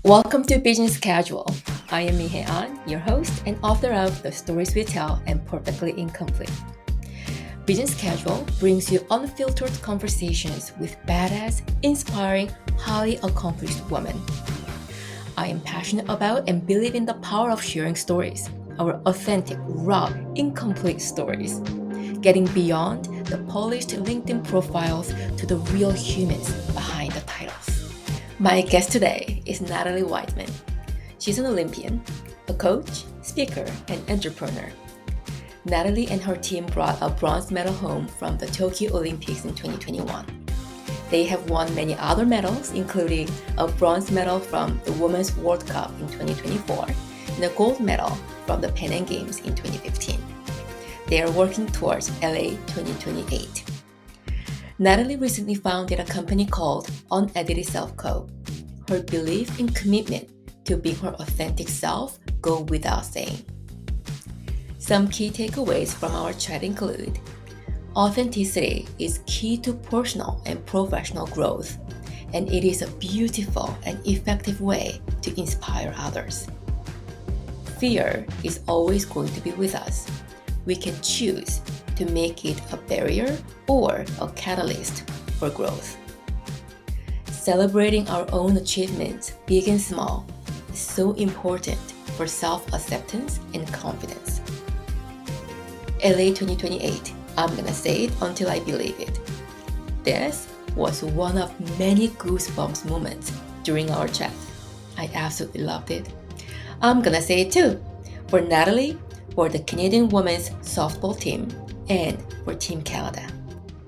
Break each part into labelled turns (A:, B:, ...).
A: Welcome to Business Casual. I am Mihae Ahn, your host and author of The Stories We Tell and Perfectly Incomplete. Business Casual brings you unfiltered conversations with badass, inspiring, highly accomplished women. I am passionate about and believe in the power of sharing stories, our authentic, raw, incomplete stories, getting beyond the polished LinkedIn profiles to the real humans behind the titles. My guest today is Natalie Wideman. She's an Olympian, a coach, speaker, and entrepreneur. Natalie and her team brought a bronze medal home from the Tokyo Olympics in 2021. They have won many other medals, including a bronze medal from the Women's World Cup in 2024 and a gold medal from the PanAm Games in 2015. They are working towards LA 2028. Natalie recently founded a company called Unedited Self Co. Her belief and commitment to being her authentic self go without saying. Some key takeaways from our chat include: authenticity is key to personal and professional growth, and it is a beautiful and effective way to inspire others. Fear is always going to be with us. We can choose to make it a barrier or a catalyst for growth. Celebrating our own achievements, big and small, is so important for self-acceptance and confidence. LA 2028, I'm gonna say it until I believe it. This was one of many goosebumps moments during our chat. I absolutely loved it. I'm gonna say it too, for Natalie, for the Canadian women's softball team, and for Team Canada,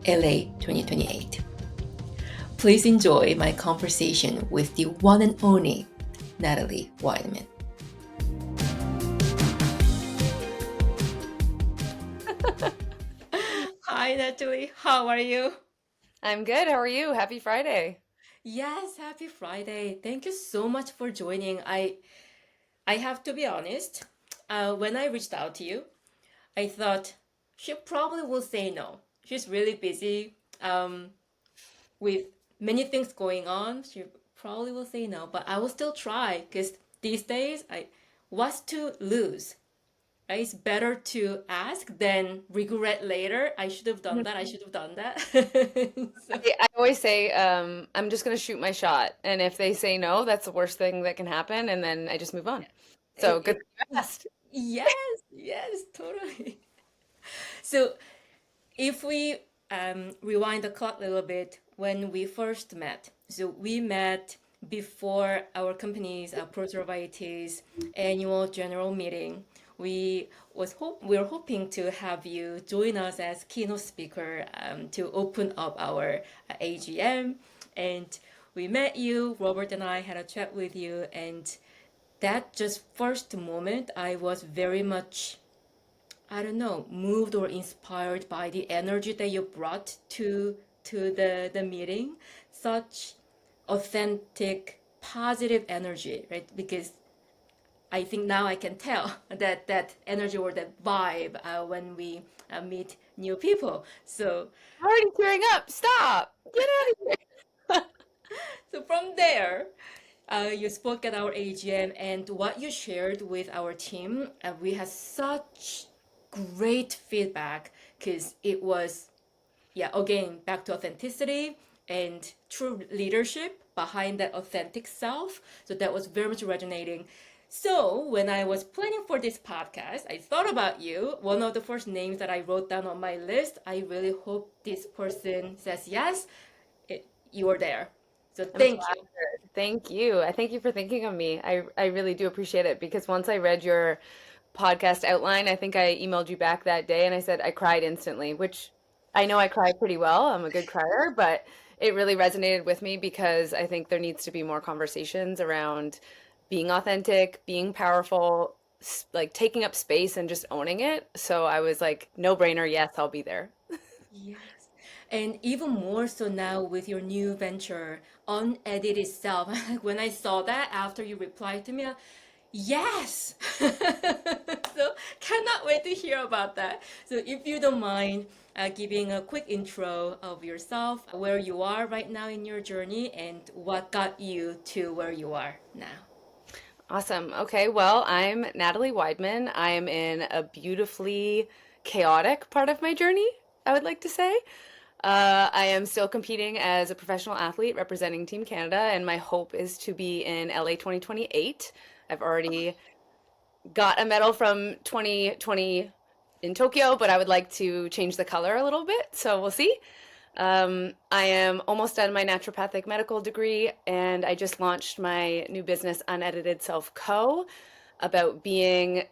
A: LA 2028. Please enjoy my conversation with the one and only Natalie Wideman. Hi Natalie, how are you?
B: I'm good. How are you? Happy Friday.
A: Yes, happy Friday. Thank you so much for joining. I have to be honest, when I reached out to you, I thought she probably will say no. She's really busy with many things going on. She probably will say no, but I will still try because these days, what's to lose? Right? It's better to ask than regret later. I should have done that. I should have done that. So,
B: I always say, I'm just going to shoot my shot. And if they say no, that's the worst thing that can happen. And then I just move on. So
A: it,
B: good
A: it,
B: thing you asked.
A: yes, totally. So if we rewind the clock a little bit, when we first met, so we met before our company's Protervites annual general meeting. We were hoping to have you join us as keynote speaker to open up our AGM, and we met you. Robert and I had a chat with you, and that just first moment, I was very much, I don't know, moved or inspired by the energy that you brought to the meeting. Such authentic, positive energy, right? Because I think now I can tell that energy or that vibe when we meet new people. So
B: I'm already tearing up. Stop. Get out of here.
A: so from there, you spoke at our AGM, and what you shared with our team, we had such great feedback because it was, yeah, again, back to authenticity and true leadership behind that authentic self. So that was very much resonating. So when I was planning for this podcast, I thought about you. One of the first names that I wrote down on my list, I really hope this person says yes. You are there. So
B: I'm
A: thank you.
B: flattered. Thank you. I thank you for thinking of me. I really do appreciate it because once I read your podcast outline, I think I emailed you back that day and I said I cried instantly, which I know I cry pretty well. I'm a good crier, but it really resonated with me because I think there needs to be more conversations around being authentic, being powerful, like taking up space and just owning it. So I was like, no brainer, yes, I'll be there.
A: Yes. And even more so now with your new venture, Unedited Self. When I saw that after you replied to me, yes! So cannot wait to hear about that. So if you don't mind giving a quick intro of yourself, where you are right now in your journey, and what got you to where you are now.
B: Awesome. Okay, well, I'm Natalie Wideman. I am in a beautifully chaotic part of my journey, I would like to say. I am still competing as a professional athlete representing Team Canada, and my hope is to be in LA 2028. I've already got a medal from 2020 in Tokyo, but I would like to change the color a little bit, so we'll see. I am almost done my naturopathic medical degree, and I just launched my new business, Unedited Self Co, about being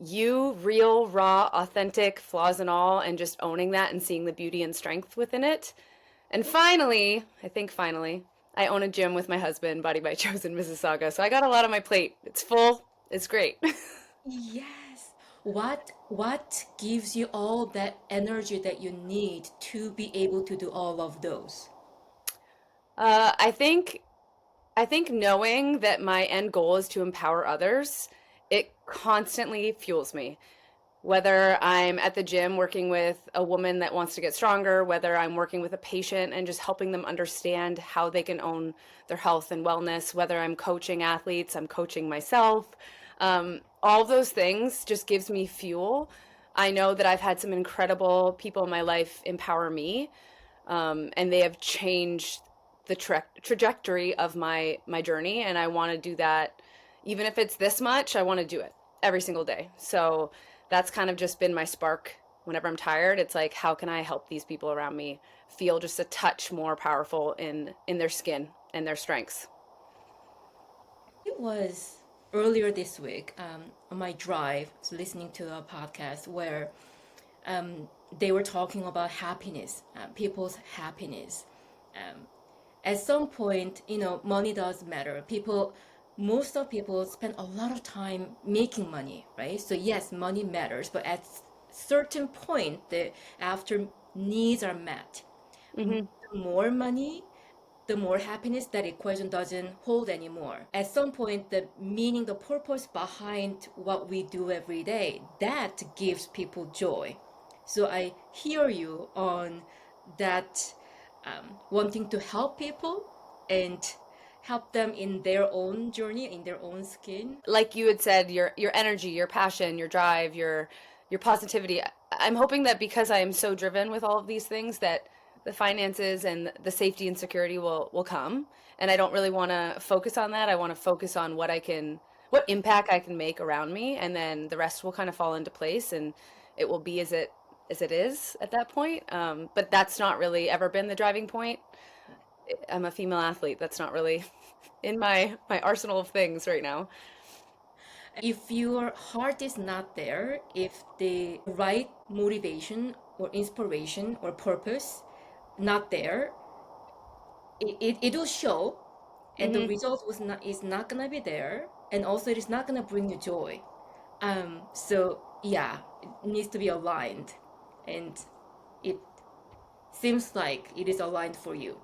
B: you, real, raw, authentic, flaws and all, and just owning that and seeing the beauty and strength within it. And finally, I think finally, I own a gym with my husband, Body by Chosen Mississauga. So I got a lot on my plate. It's full. It's great.
A: Yes. What gives you all that energy that you need to be able to do all of those?
B: Uh, I think I think knowing that my end goal is to empower others, it constantly fuels me. Whether I'm at the gym working with a woman that wants to get stronger, whether I'm working with a patient and just helping them understand how they can own their health and wellness, whether I'm coaching athletes, I'm coaching myself. All of those things just gives me fuel. I know that I've had some incredible people in my life empower me, and they have changed the trajectory of my journey. And I want to do that, even if it's this much. I want to do it every single day. So that's kind of just been my spark. Whenever I'm tired, it's like, how can I help these people around me feel just a touch more powerful in their skin and their strengths?
A: It was earlier this week on my drive, so listening to a podcast where they were talking about happiness, people's happiness. Um, at some point, money does matter. Most of people spend a lot of time making money, right? So yes, money matters, but at certain point, after needs are met,
B: Hmm.
A: the more money, the more happiness, that equation doesn't hold anymore. At some point, the meaning, the purpose behind what we do every day, that gives people joy. So I hear you on that, wanting to help people and help them in their own journey, in their own skin.
B: Like you had said, your energy, your passion, your drive, your positivity. I'm hoping that because I am so driven with all of these things, that the finances and the safety and security will come. And I don't really want to focus on that. I want to focus on what impact I can make around me, and then the rest will kind of fall into place, and it will be as it is at that point. But that's not really ever been the driving point. I'm a female athlete. That's not really in my arsenal of things right now.
A: If your heart is not there, if the right motivation or inspiration or purpose not there, it will show, and the
B: Hmm.
A: result is not gonna be there, and also it is not gonna bring you joy. So yeah, it needs to be aligned, and it seems like it is aligned for you.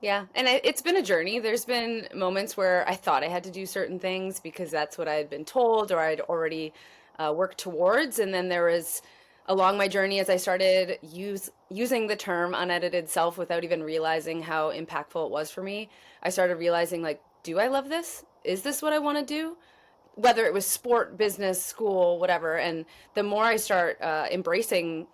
B: Yeah, and it's been a journey. There's been moments where I thought I had to do certain things because that's what I had been told or I'd already worked towards. And then there was along my journey as I started using the term unedited self without even realizing how impactful it was for me. I started realizing, like, do I love this? Is this what I want to do? Whether it was sport, business, school, whatever. And the more I start embracing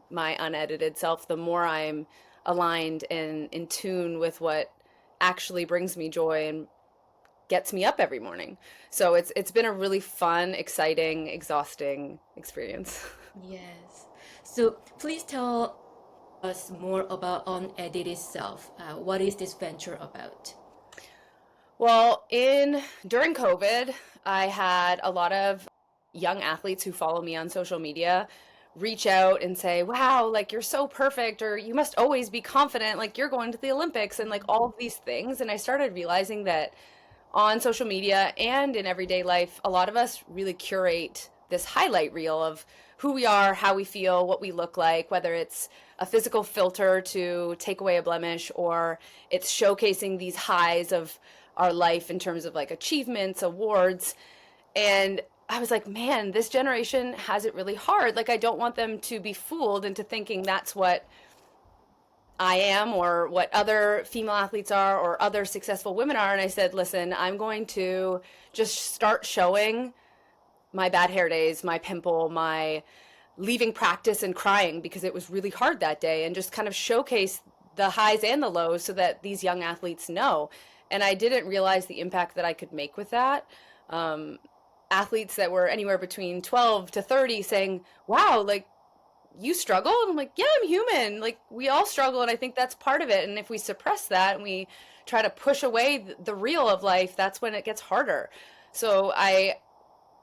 B: my unedited self, the more I'm aligned and in tune with what actually brings me joy and gets me up every morning. So it's been a really fun, exciting, exhausting experience.
A: Yes. So please tell us more about Unedited Self. What is this venture about?
B: Well, in during COVID, I had a lot of young athletes who follow me on social media reach out and say, "Wow, like you're so perfect," or "You must always be confident, like you're going to the Olympics," and like all of these things. And I started realizing that on social media and in everyday life, a lot of us really curate this highlight reel of who we are, how we feel, what we look like, whether it's a physical filter to take away a blemish or it's showcasing these highs of our life in terms of like achievements, awards. And I was like, man, this generation has it really hard. Like, I don't want them to be fooled into thinking that's what I am or what other female athletes are or other successful women are. And I said, listen, I'm going to just start showing my bad hair days, my pimple, my leaving practice and crying because it was really hard that day, and just kind of showcase the highs and the lows so that these young athletes know. And I didn't realize the impact that I could make with that. Um, Athletes that were anywhere between 12 to 30 saying, wow, like you struggle? And I'm like, yeah, I'm human. Like we all struggle. And I think that's part of it. And if we suppress that and we try to push away the real of life, that's when it gets harder. So I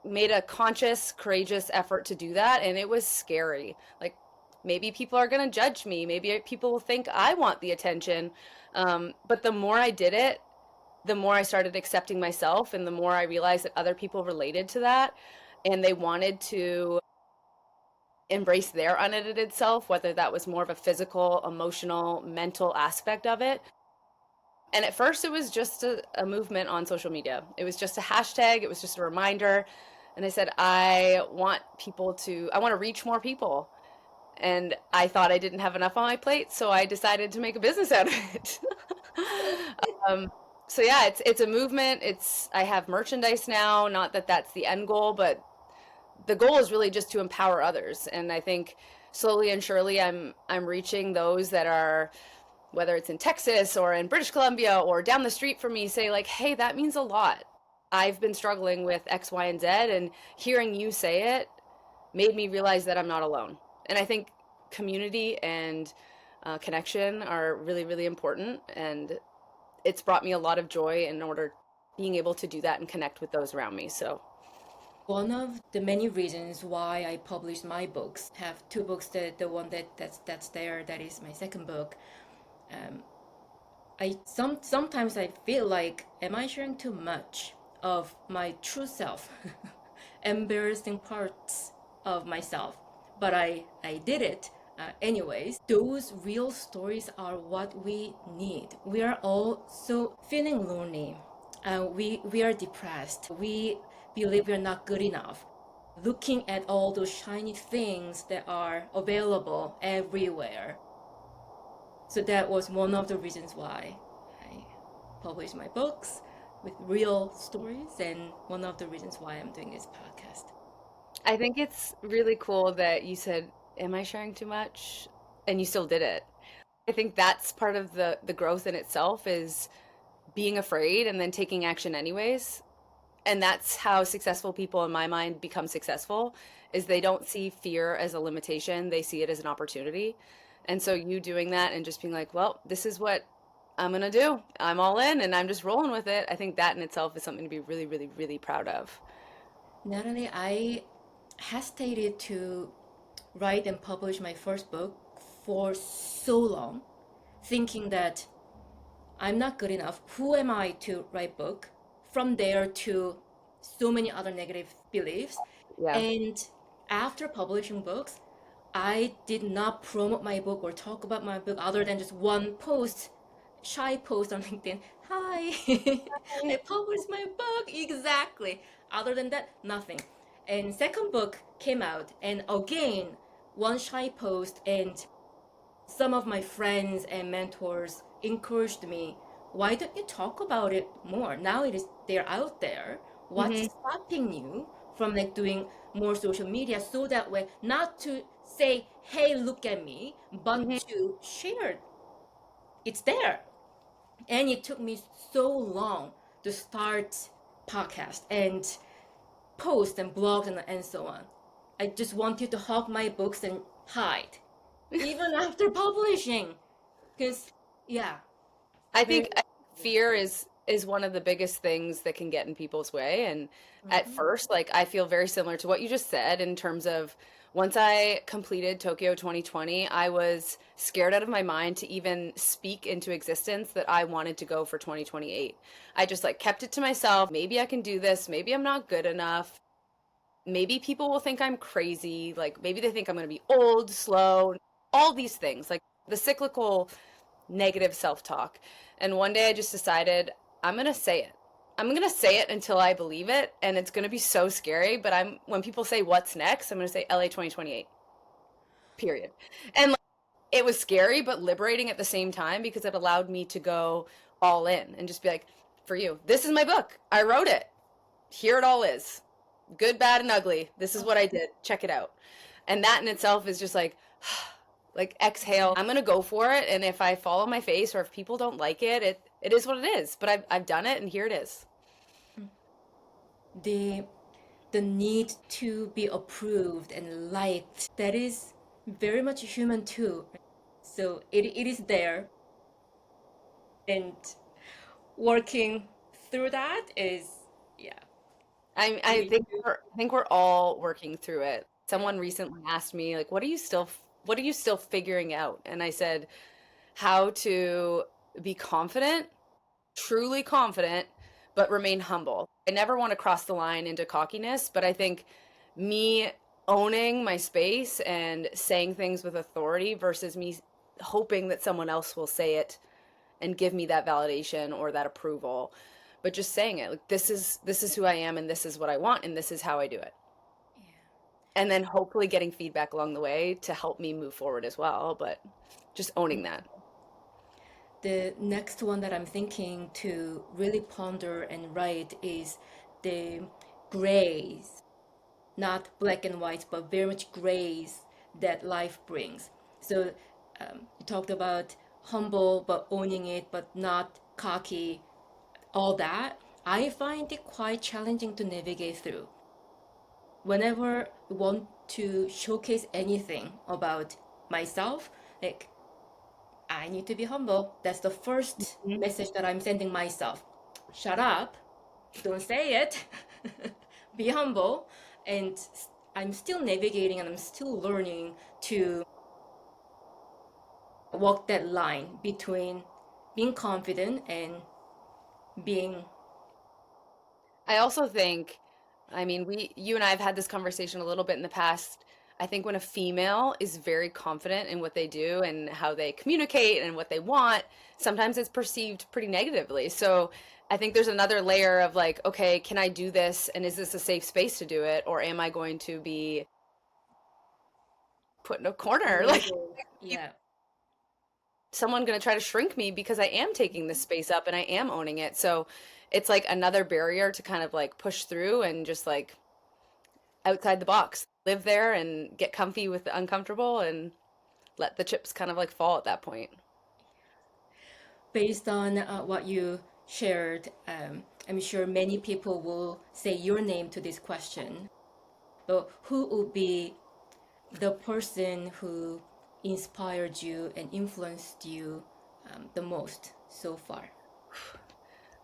B: made a conscious, courageous effort to do that. And it was scary. Like maybe people are going to judge me. Maybe people will think I want the attention. But the more I did it, the more I started accepting myself, and the more I realized that other people related to that and they wanted to embrace their unedited self, whether that was more of a physical, emotional, mental aspect of it. And at first it was just a movement on social media. It was just a hashtag. It was just a reminder. And I said, I want to reach more people. And I thought I didn't have enough on my plate, so I decided to make a business out of it. So yeah, it's a movement. I have merchandise now, not that that's the end goal, but the goal is really just to empower others. And I think slowly and surely I'm reaching those that are, whether it's in Texas or in British Columbia or down the street from me, say like, hey, that means a lot. I've been struggling with X, Y, and Z, and hearing you say it made me realize that I'm not alone. And I think community and connection are really, really important. And it's brought me a lot of joy in order being able to do that and connect with those around me. So
A: one of the many reasons why I publish my books, have two books. The one that's there, that is my second book. Sometimes I feel like, am I sharing too much of my true self, embarrassing parts of myself? But I did it anyways. Those real stories are what we need. We are all so feeling lonely. We are depressed. We believe we're not good enough. Looking at all those shiny things that are available everywhere. So that was one of the reasons why I published my books with real stories, and one of the reasons why I'm doing this podcast.
B: I think it's really cool that you said, am I sharing too much? And you still did it. I think that's part of the growth in itself, is being afraid and then taking action anyways. And that's how successful people in my mind become successful, is they don't see fear as a limitation, they see it as an opportunity. And so you doing that and just being like, well, this is what I'm going to do. I'm all in and I'm just rolling with it. I think that in itself is something to be really, really, really proud of.
A: Natalie, I hesitated to write and publish my first book for so long, thinking that I'm not good enough. Who am I to write book? From there to so many other negative beliefs.
B: Yeah.
A: And after publishing books, I did not promote my book or talk about my book other than just one post, shy post on LinkedIn. Hi, I published my book. Exactly. Other than that, nothing. And second book came out, and again, one shy post, and some of my friends and mentors encouraged me, why don't you talk about it more? Now they're out there. What's stopping you from like doing more social media, so that way, not to say, hey, look at me, but to share it's there. And it took me so long to start podcast and post and blogs and so on. I just wanted to hug my books and hide, even after publishing. Because, yeah.
B: I think fear is one of the biggest things that can get in people's way. And at first, like I feel very similar to what you just said, in terms of once I completed Tokyo 2020, I was scared out of my mind to even speak into existence that I wanted to go for 2028. I just like kept it to myself. Maybe I can do this. Maybe I'm not good enough. Maybe people will think I'm crazy. Like maybe they think I'm going to be old, slow, all these things, like the cyclical negative self-talk. And one day I just decided I'm going to say it. I'm going to say it until I believe it, and it's going to be so scary, but when people say what's next, I'm going to say LA 2028. Period. And like, it was scary but liberating at the same time because it allowed me to go all in and just be like, for you, this is my book. I wrote it. Here it all is. Good, bad, and ugly. This is what I did. Check it out. And that in itself is just like exhale. I'm gonna go for it, and if I fall on my face or if people don't like it, it is what it is. But I've done it, and here it is.
A: The need to be approved and liked, that is very much human too. So it is there, and working through that is, yeah.
B: I think we're all working through it. Someone recently asked me like, what are you still figuring out? And I said, how to be confident, truly confident, but remain humble. I never want to cross the line into cockiness, but I think me owning my space and saying things with authority versus me hoping that someone else will say it and give me that validation or that approval, but just saying it like this is who I am and this is what I want and this is how I do it.
A: Yeah.
B: And then hopefully getting feedback along the way to help me move forward as well, but just owning that.
A: The next one that I'm thinking to really ponder and write is the grays, not black and white, but very much grays that life brings. So you talked about humble, but owning it, but not cocky, all that. I find it quite challenging to navigate through. Whenever I want to showcase anything about myself, like I need to be humble. That's the first
B: Mhm.
A: message that I'm sending myself. Shut up. Don't say it. Be humble. And I'm still navigating and I'm still learning to walk that line between being confident and being.
B: I also think, I mean, you and I have had this conversation a little bit in the past. I think when a female is very confident in what they do and how they communicate and what they want, sometimes it's perceived pretty negatively. So I think there's another layer of like, okay, can I do this? And is this a safe space to do it? Or am I going to be put in a corner? Like,
A: Label. Yeah.
B: someone going to try to shrink me because I am taking this space up and I am owning it. So it's like another barrier to kind of like push through and just like outside the box, live there and get comfy with the uncomfortable and let the chips kind of like fall at that point.
A: Based on what you shared, I'm sure many people will say your name to this question. But who would be the person who inspired you and influenced you the most so far?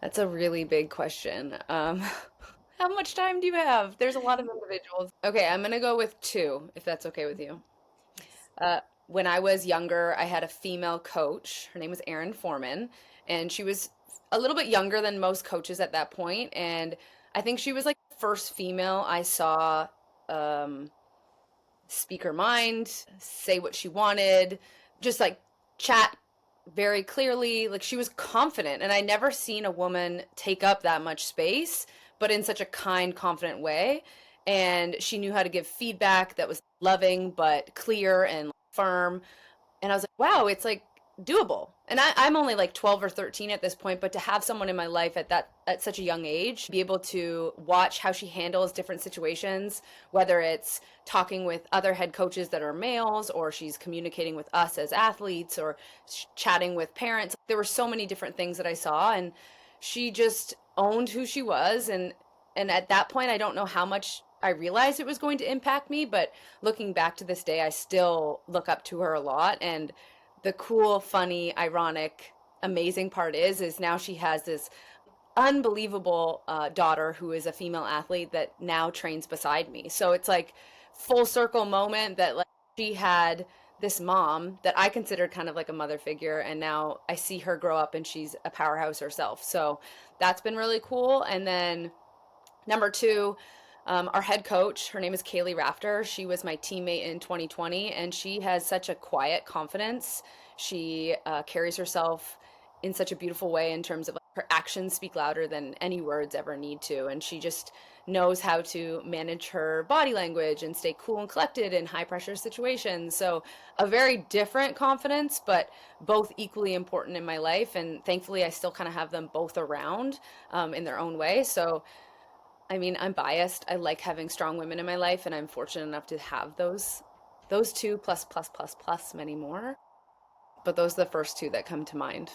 B: That's a really big question. How much time do you have? There's a lot of individuals. Okay, I'm gonna go with two, if that's okay with you.
A: Yes.
B: When I was younger, I had a female coach. Her name was Erin Foreman, and she was a little bit younger than most coaches at that point. And I think she was like the first female I saw um, speak her mind, say what she wanted, just like chat very clearly. Like she was confident, and I never seen a woman take up that much space, but in such a kind, confident way. And she knew how to give feedback that was loving but clear and firm. And I was like, wow, it's like doable. And I'm only like 12 or 13 at this point, but to have someone in my life at such a young age, be able to watch how she handles different situations, whether it's talking with other head coaches that are males, or she's communicating with us as athletes, or chatting with parents. There were so many different things that I saw, and she just owned who she was. And at that point, I don't know how much I realized it was going to impact me, but looking back to this day, I still look up to her a lot. And the cool, funny, ironic, amazing part is now she has this unbelievable daughter who is a female athlete that now trains beside me. So it's like full circle moment that like she had this mom that I considered kind of like a mother figure, and now I see her grow up and she's a powerhouse herself. So that's been really cool. And then number two, our head coach, her name is Kaylee Rafter. She was my teammate in 2020, and she has such a quiet confidence. She carries herself in such a beautiful way in terms of like, her actions speak louder than any words ever need to. And she just knows how to manage her body language and stay cool and collected in high pressure situations. So a very different confidence, but both equally important in my life. And thankfully, I still kind of have them both around in their own way. So, I mean, I'm biased. I like having strong women in my life, and I'm fortunate enough to have those two plus plus plus plus many more. But those are the first two that come to mind.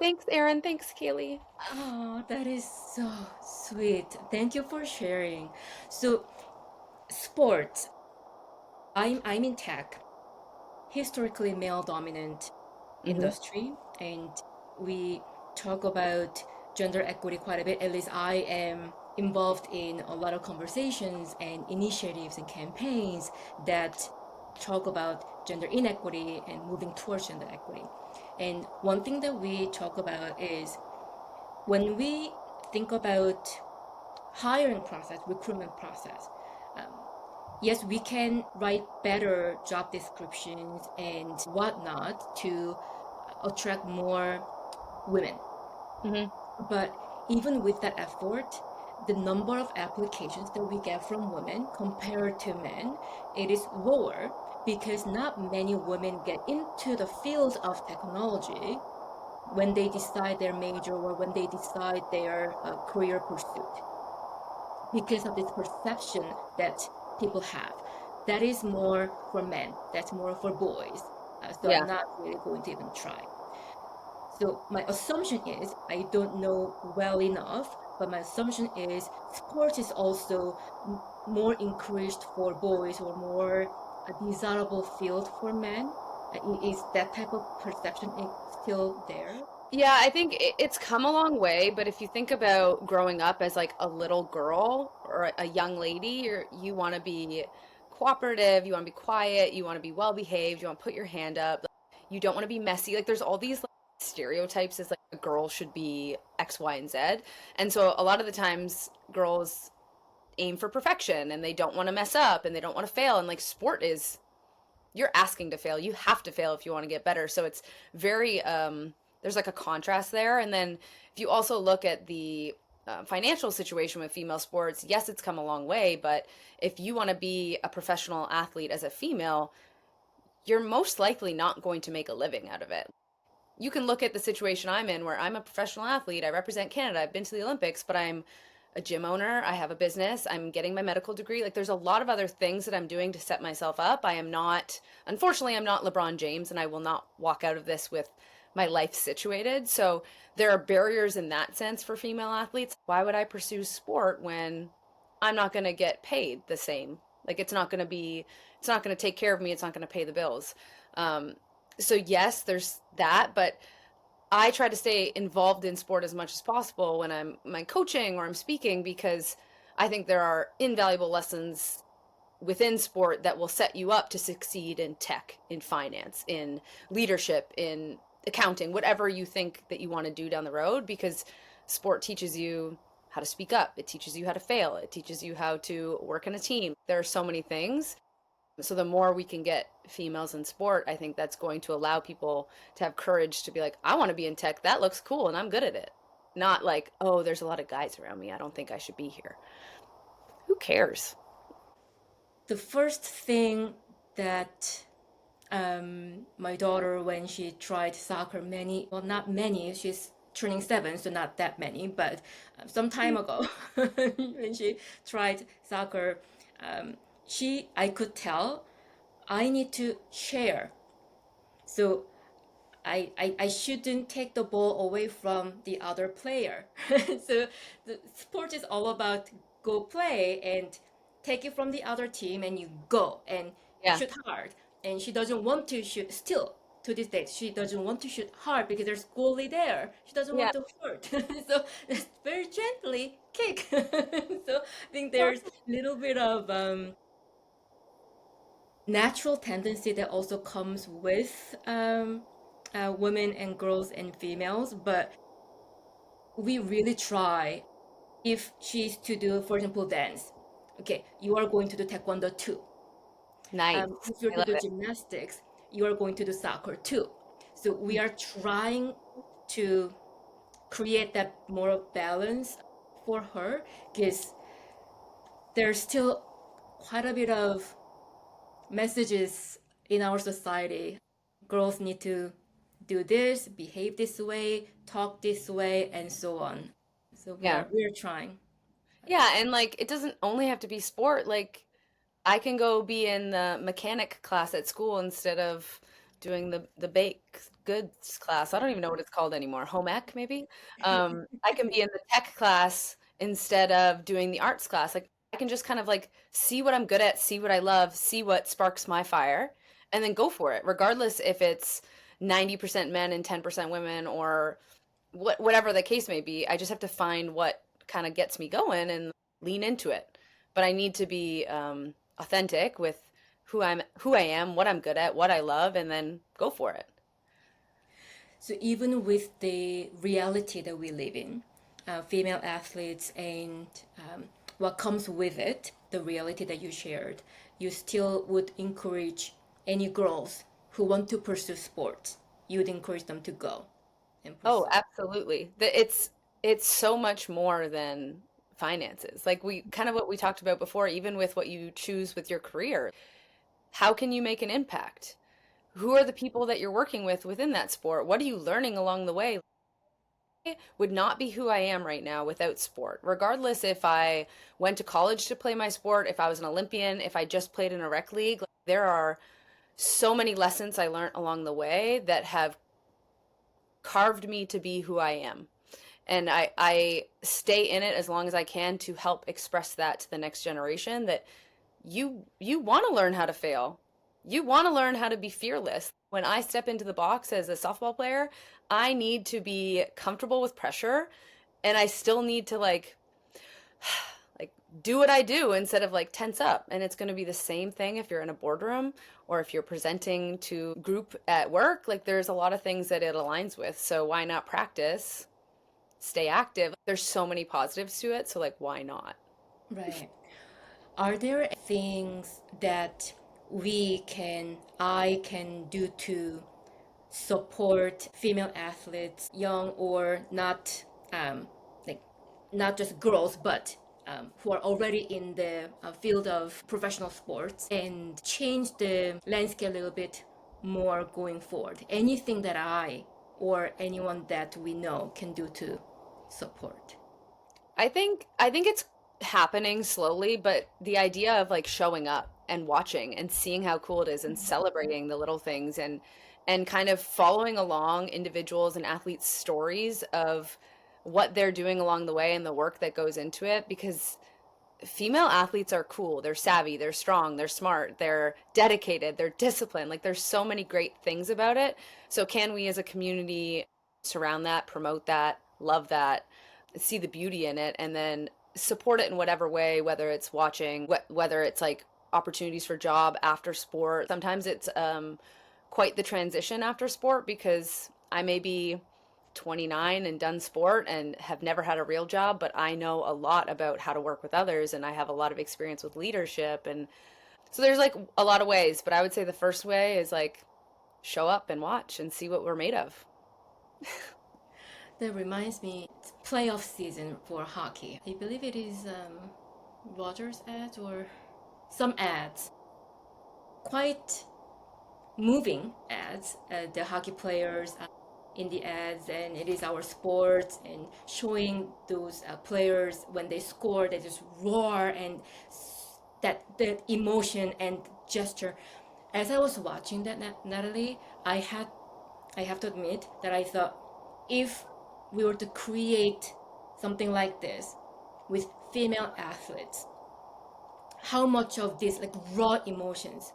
B: Thanks, Erin. Thanks, Kaylee.
A: Oh, that is so sweet. Thank you for sharing. So, sports. I'm in tech, historically male dominant
B: Hmm.
A: industry, and we talk about gender equity quite a bit. At least I am involved in a lot of conversations and initiatives and campaigns that talk about gender inequity and moving towards gender equity. And one thing that we talk about is when we think about hiring process, recruitment process, um, yes, we can write better job descriptions and whatnot to attract more women.
B: Hmm.
A: But even with that effort, the number of applications that we get from women compared to men, it is lower because not many women get into the field of technology when they decide their major or when they decide their career pursuit because of this perception that people have. That is more for men, that's more for boys. So I'm
B: Yeah.
A: not really going to even try. So my assumption is, I don't know well enough, but my assumption is sports is also more encouraged for boys or more a desirable field for men. Is that type of perception still there?
B: Yeah, I think it's come a long way, but if you think about growing up as like a little girl or a young lady, you want to be cooperative, you want to be quiet, you want to be well behaved, you want to put your hand up, you don't want to be messy. Like there's all these like, stereotypes as like a girl should be X, Y, and Z. And so a lot of the times girls aim for perfection and they don't want to mess up and they don't want to fail. And like sport is you're asking to fail. You have to fail if you want to get better. So it's very there's like a contrast there. And then if you also look at the financial situation with female sports, yes, it's come a long way, but if you want to be a professional athlete as a female, you're most likely not going to make a living out of it. You can look at the situation I'm in where I'm a professional athlete, I represent Canada, I've been to the Olympics, but I'm a gym owner, I have a business, I'm getting my medical degree. Like there's a lot of other things that I'm doing to set myself up. I am not, unfortunately, I'm not LeBron James and I will not walk out of this with my life situated. So there are barriers in that sense for female athletes. Why would I pursue sport when I'm not going to get paid the same? Like it's not going to take care of me. It's not going to pay the bills. Um, so yes, there's that, but I try to stay involved in sport as much as possible when I'm my coaching or I'm speaking because I think there are invaluable lessons within sport that will set you up to succeed in tech, in finance, in leadership, in accounting, whatever you think that you want to do down the road because sport teaches you how to speak up, it teaches you how to fail, it teaches you how to work in a team. There are so many things, so the more we can get females in sport, I think that's going to allow people to have courage to be like, I want to be in tech. That looks cool and I'm good at it. Not like, oh, there's a lot of guys around me. I don't think I should be here. Who cares?
A: The first thing that my daughter, when she tried soccer many, well, not many, she's turning 7, so not that many, but some time ago, when she tried soccer, I could tell I need to share. So I shouldn't take the ball away from the other player. So the sport is all about go play and take it from the other team and you go and
B: Yeah.
A: shoot hard. And she doesn't want to shoot still to this day. She doesn't want to shoot hard because there's goalie there. She doesn't
B: Yeah.
A: want to hurt. So very gently kick. So I think there's a little bit of natural tendency that also comes with women and girls and females, but we really try. If she's to do, for example, dance, okay, you are going to do taekwondo too.
B: Nice.
A: If you're
B: I
A: to
B: love
A: do
B: it.
A: gymnastics, you are going to do soccer too. So we are trying to create that more balance for her, because there's still quite a bit of messages in our society. Girls need to do this, behave this way, talk this way, and so on. So
B: Yeah.
A: we're trying.
B: Yeah, and like it doesn't only have to be sport. Like I can go be in the mechanic class at school instead of doing the baked goods class. I don't even know what it's called anymore. Home ec, maybe. I can be in the tech class instead of doing the arts class. Like I can just kind of like see what I'm good at, see what I love, see what sparks my fire, and then go for it, regardless if it's 90% men and 10% women or whatever the case may be. I just have to find what kind of gets me going and lean into it. But I need to be authentic with who I am, what I'm good at, what I love, and then go for it.
A: So even with the reality that we live in, female athletes and what comes with it, the reality that you shared, you still would encourage any girls who want to pursue sports. You would encourage them to go and
B: Oh,
A: pursue.
B: absolutely. It's so much more than finances. Like we kind of what we talked about before, even with what you choose with your career. How can you make an impact? Who are the people that you're working with within that sport? What are you learning along the way? Would not be who I am right now without sport. Regardless if I went to college to play my sport, if I was an Olympian, if I just played in a rec league, like, there are so many lessons I learned along the way that have carved me to be who I am. And I stay in it as long as I can to help express that to the next generation that you want to learn how to fail. You want to learn how to be fearless. When I step into the box as a softball player, I need to be comfortable with pressure and I still need to like do what I do instead of like tense up. And it's going to be the same thing if you're in a boardroom or if you're presenting to group at work. Like there's a lot of things that it aligns with. So why not practice? Stay active. There's so many positives to it, so like why not?
A: Right. Are there things that I can do to support female athletes, young or not, like not just girls, but who are already in the field of professional sports, and change the landscape a little bit more going forward? Anything that I or anyone that we know can do to support?
B: I think it's happening slowly, but the idea of like showing up and watching and seeing how cool it is and celebrating the little things and kind of following along individuals and athletes' stories of what they're doing along the way and the work that goes into it because female athletes are cool. They're savvy, they're strong, they're smart, they're dedicated, they're disciplined. Like there's so many great things about it. So can we as a community surround that, promote that, love that, see the beauty in it and then support it in whatever way, whether it's watching, whether it's like opportunities for job after sport. Sometimes it's quite the transition after sport because I may be 29 and done sport and have never had a real job, but I know a lot about how to work with others and I have a lot of experience with leadership. And so there's like a lot of ways, but I would say the first way is like show up and watch and see what we're made of.
A: That reminds me, it's playoff season for hockey. I believe it is Rogers ads or some ads, quite moving ads. The hockey players in the ads, and it is our sport, and showing those players when they score, they just roar, and that emotion and gesture. As I was watching that, Natalie, I have to admit that I thought if we were to create something like this with female athletes, how much of these like raw emotions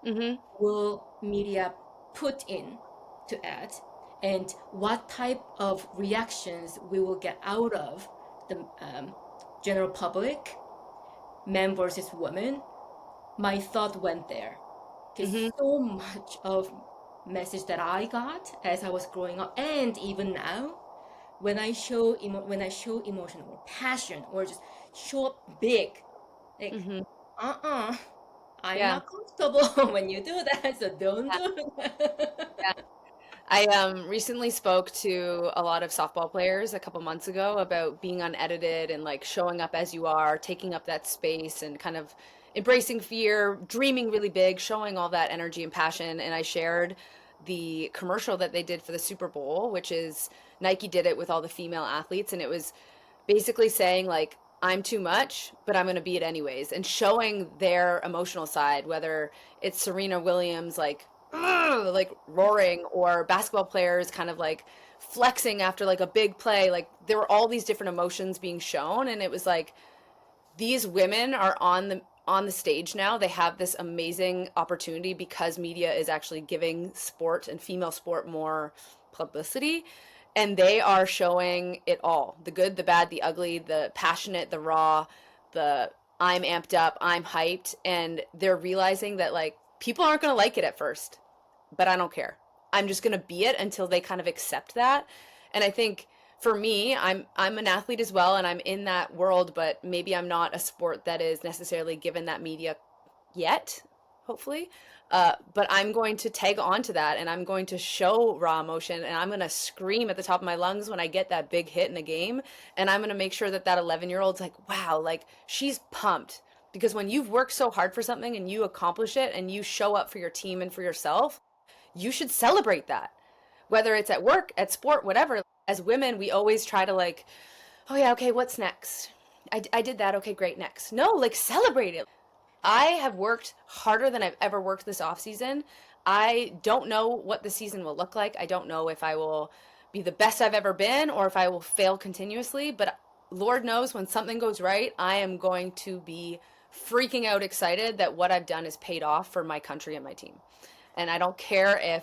B: Hmm.
A: will media put in to ads, and what type of reactions we will get out of the general public, men versus women. My thought went there because
B: Hmm.
A: so much of message that I got as I was growing up, and even now, when I show emotion or passion or just show up big, like
B: Hmm.
A: uh-uh, I'm
B: Yeah.
A: not comfortable when you do that, so don't
B: Yeah.
A: do that.
B: Yeah. I recently spoke to a lot of softball players a couple months ago about being unedited and like showing up as you are, taking up that space and kind of embracing fear, dreaming really big, showing all that energy and passion. And I shared the commercial that they did for the Super Bowl, which is Nike did it with all the female athletes, and it was basically saying like I'm too much, but I'm going to be it anyways, and showing their emotional side, whether it's Serena Williams like "Ugh," like roaring, or basketball players kind of like flexing after like a big play. Like there were all these different emotions being shown, and it was like these women are on the stage now. They have this amazing opportunity because media is actually giving sport and female sport more publicity, and they are showing it all, the good, the bad, the ugly, the passionate, the raw, the I'm amped up, I'm hyped, and they're realizing that like people aren't going to like it at first, but I don't care. I'm just going to be it until they kind of accept that. And I think for me, I'm an athlete as well, and I'm in that world, but maybe I'm not a sport that is necessarily given that media yet, hopefully. But I'm going to tag on to that, and I'm going to show raw emotion, and I'm going to scream at the top of my lungs when I get that big hit in a game, and I'm going to make sure that that 11-year-old's like, wow, like she's pumped. Because when you've worked so hard for something and you accomplish it and you show up for your team and for yourself, you should celebrate that, whether it's at work, at sport, whatever. As women, we always try to like, oh yeah, okay, what's next? I did that, okay, great, next. No, like celebrate it. I have worked harder than I've ever worked this off season. I don't know what the season will look like. I don't know if I will be the best I've ever been or if I will fail continuously, but Lord knows when something goes right, I am going to be freaking out excited that what I've done is paid off for my country and my team. And I don't care if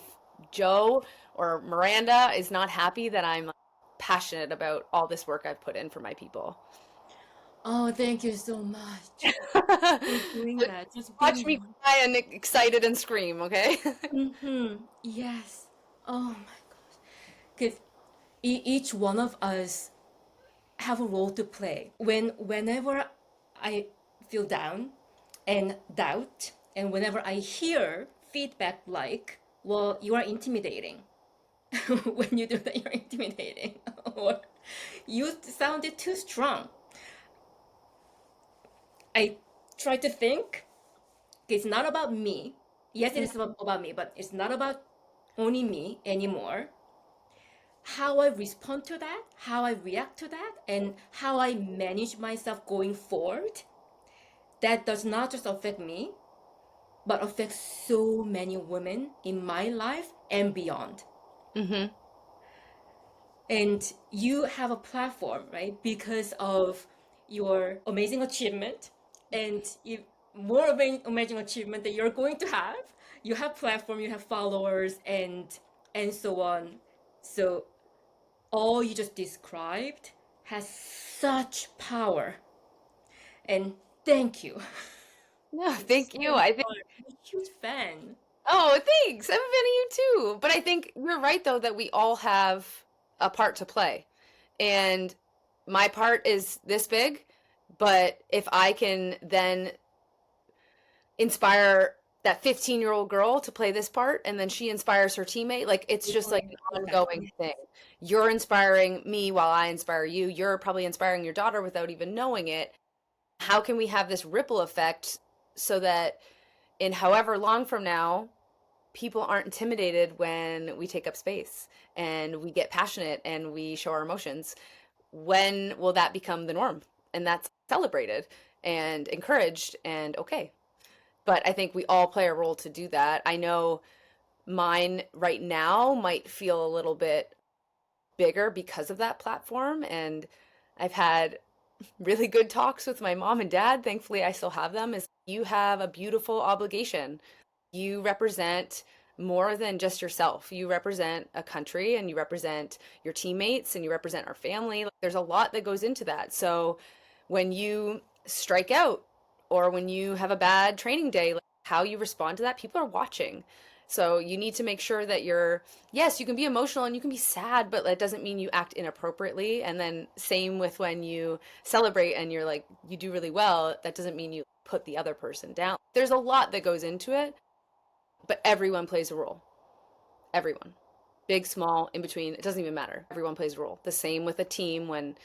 B: Joe or Miranda is not happy that I'm passionate about all this work I've put in for my people.
A: Oh, thank you so much for doing that. Just
B: Watch
A: being
B: me cry and excited and scream, okay?
A: yes. Oh my gosh. Because each one of us have a role to play. Whenever I feel down and doubt, and whenever I hear feedback like, well, you are intimidating. When you do that, you're intimidating. Or you sounded too strong. I try to think it's not about me. Yes, it is about me, but it's not about only me anymore. How I respond to that, how I react to that, and how I manage myself going forward, that does not just affect me, but affects so many women in my life and beyond.
B: Mm-hmm.
A: And you have a platform, right? Because of your amazing achievement and more of an amazing achievement that you're going to have. You have platform, you have followers, and so on. So all you just described has such power. And thank you.
B: No,
A: It's
B: thank you.
A: so
B: I think,
A: fun. I'm a huge fan.
B: oh, thanks. I'm a fan of you too. But I think you're right, though, that we all have a part to play. And my part is this big, but if I can then inspire that 15-year-old girl to play this part and then she inspires her teammate, like it's just like an ongoing
A: Exactly.
B: thing. You're inspiring me while I inspire you. You're probably inspiring your daughter without even knowing it. How can we have this ripple effect so that in however long from now, people aren't intimidated when we take up space and we get passionate and we show our emotions? When will that become the norm? And that's celebrated and encouraged and okay. But I think we all play a role to do that. I know mine right now might feel a little bit bigger because of that platform. And I've had really good talks with my mom and dad. Thankfully, I still have them. Is you have a beautiful obligation. You represent more than just yourself. You represent a country and you represent your teammates and you represent our family. Like, there's a lot that goes into that. So when you strike out or when you have a bad training day, like how you respond to that, people are watching. So you need to make sure that you're, yes, you can be emotional and you can be sad, but that doesn't mean you act inappropriately. And then same with when you celebrate and you're like, you do really well, that doesn't mean you put the other person down. There's a lot that goes into it, but everyone plays a role. Everyone. big, small, in between, it doesn't even matter. Everyone plays a role. The same with a team when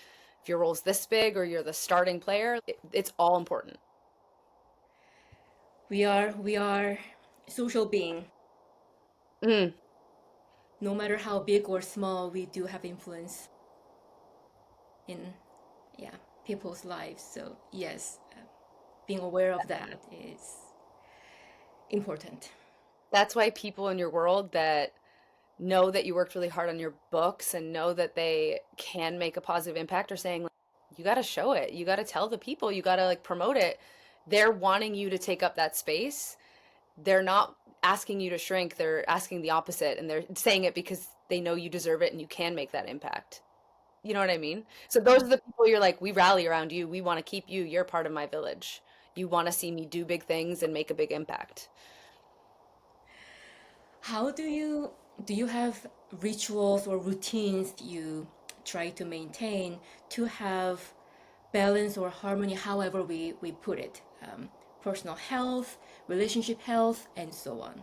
B: if your role's this big or you're the starting player, it's all important.
A: We are social being.
B: Mm,
A: No matter how big or small, we do have influence in, yeah, people's lives. So yes, being aware of that is important.
B: that's why people in your world that know that you worked really hard on your books and know that they can make a positive impact are saying, like, you got to show it. You got to tell the people. You got to like promote it. They're wanting you to take up that space. They're not asking you to shrink. They're asking the opposite. And they're saying it because they know you deserve it and you can make that impact. You know what I mean? So those are the people you're like, we rally around you. We want to keep you. You're part of my village. You want to see me do big things and make a big impact.
A: How do you have rituals or routines you try to maintain to have balance or harmony, however we put it, personal health, relationship health, and so on?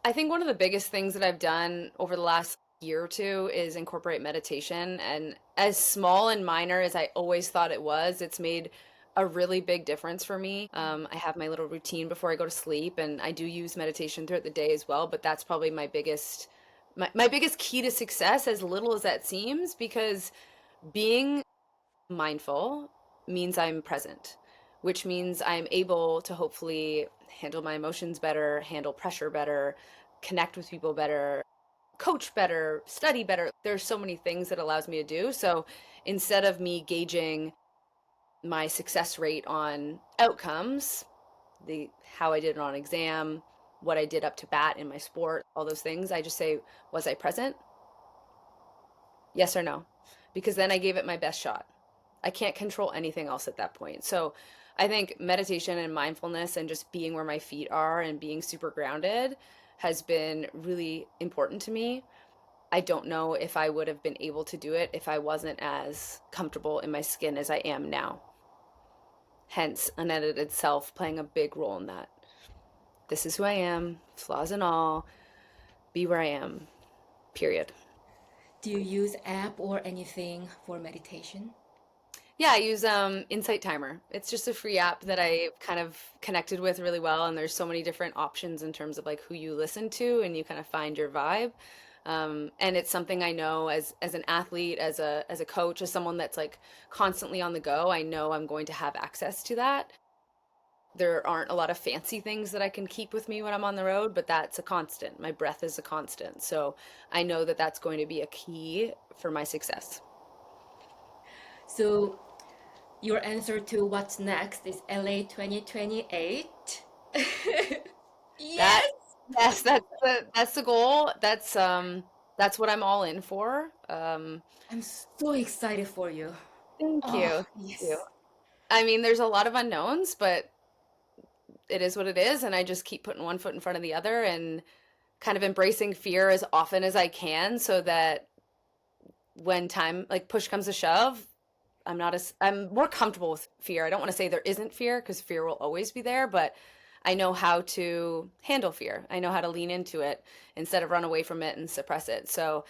B: I think one of the biggest things that I've done over the last year or two is incorporate meditation. And as small and minor as I always thought it was, it's made a really big difference for me. I have my little routine before I go to sleep, and I do use meditation throughout the day as well. But that's probably my biggest key to success, as little as that seems, because being mindful means I'm present, which means I'm able to hopefully handle my emotions better, handle pressure better, connect with people better, coach better, study better. There's so many things that allows me to do. So instead of me gauging my success rate on outcomes, the how I did it on exam, what I did up to bat in my sport, all those things, I just say, was I present? Yes or no? Because then I gave it my best shot. I can't control anything else at that point. So I think meditation and mindfulness and just being where my feet are and being super grounded has been really important to me. I don't know if I would have been able to do it if I wasn't as comfortable in my skin as I am now. Hence, Unedited Self playing a big role in that. This is who I am, flaws and all, be where I am, period.
A: Do you use app or anything for meditation?
B: Yeah, I use Insight Timer. It's just a free app that I kind of connected with really well, and there's so many different options in terms of like who you listen to, and you kind of find your vibe. And it's something I know as an athlete, as a coach, as someone that's like constantly on the go. I know I'm going to have access to that. There aren't a lot of fancy things that I can keep with me when I'm on the road, but that's a constant. My breath is a constant, so I know that that's going to be a key for my success.
A: So your answer to what's next is LA 2028.
B: That
A: Yes!
B: yes, that's the goal. That's what I'm all in for.
A: I'm so excited for you.
B: Thank you.
A: Oh,
B: Thank you.
A: yes.
B: I mean, there's a lot of unknowns, but it is what it is, and I just keep putting one foot in front of the other and kind of embracing fear as often as I can so that when time like push comes to shove, I'm more comfortable with fear. I don't want to say there isn't fear because fear will always be there, but I know how to handle fear. I know how to lean into it instead of run away from it and suppress it. So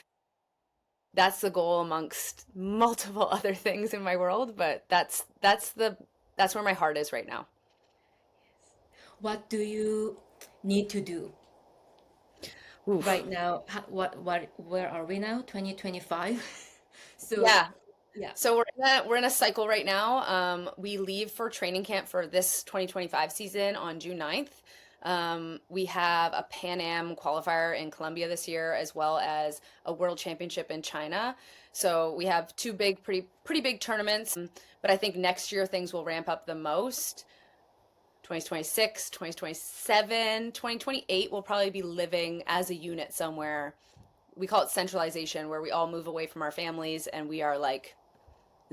B: that's the goal amongst multiple other things in my world, but that's where my heart is right now.
A: What do you need to do right
B: Oof.
A: now? Where are we now? 2025. So,
B: Yeah.
A: yeah.
B: So we're in a cycle right now. We leave for training camp for this 2025 season on June 9th. We have a Pan Am qualifier in Colombia this year, as well as a World Championship in China. So we have two big, pretty big tournaments. But I think next year things will ramp up the most. 2026, 2027, 2028 will probably be living as a unit somewhere. We call it centralization, where we all move away from our families and we are like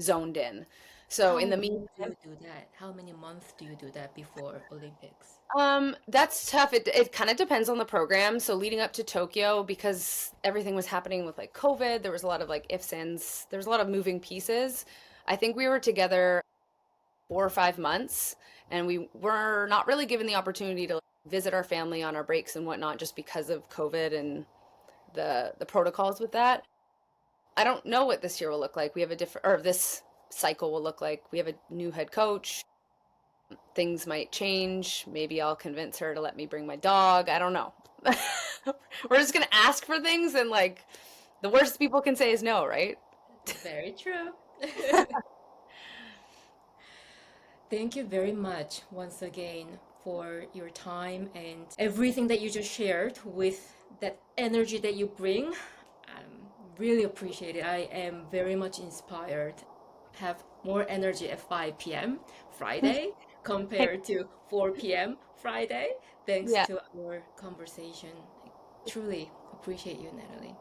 B: zoned in. So
A: How
B: in the
A: long do
B: meantime,
A: you do that? How many months do you do that before Olympics?
B: that's tough. It kind of depends on the program. So leading up to Tokyo, because everything was happening with like COVID, there was a lot of like ifs, ands, there was a lot of moving pieces. I think we were together 4 or 5 months, and we were not really given the opportunity to like, visit our family on our breaks and whatnot, just because of COVID and the protocols with that. I don't know what this year will look like. We have a different, or this cycle will look like. We have a new head coach. Things might change. Maybe I'll convince her to let me bring my dog. I don't know. We're just gonna ask for things, and like the worst people can say is no, right?
A: Very true. Thank you very much once again for your time and everything that you just shared with that energy that you bring. Really appreciate it. I am very much inspired. Have more energy at 5 p.m. Friday compared to 4 p.m. Friday, thanks
B: Yeah.
A: to our conversation. I truly appreciate you, Natalie.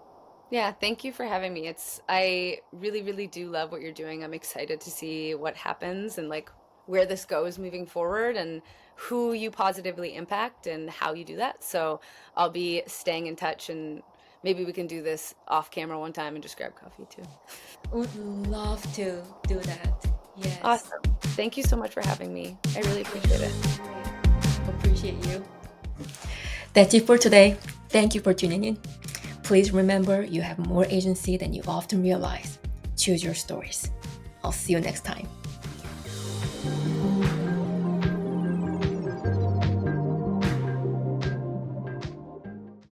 B: Yeah, thank you for having me. I really, really do love what you're doing. I'm excited to see what happens and like where this goes moving forward and who you positively impact and how you do that. So I'll be staying in touch and maybe we can do this off camera one time and just grab coffee too.
A: Would love to do that. Yes.
B: Awesome. Thank you so much for having me. I really appreciate it.
A: Appreciate you. That's it for today. Thank you for tuning in. Please remember you have more agency than you often realize. Choose your stories. I'll see you next time.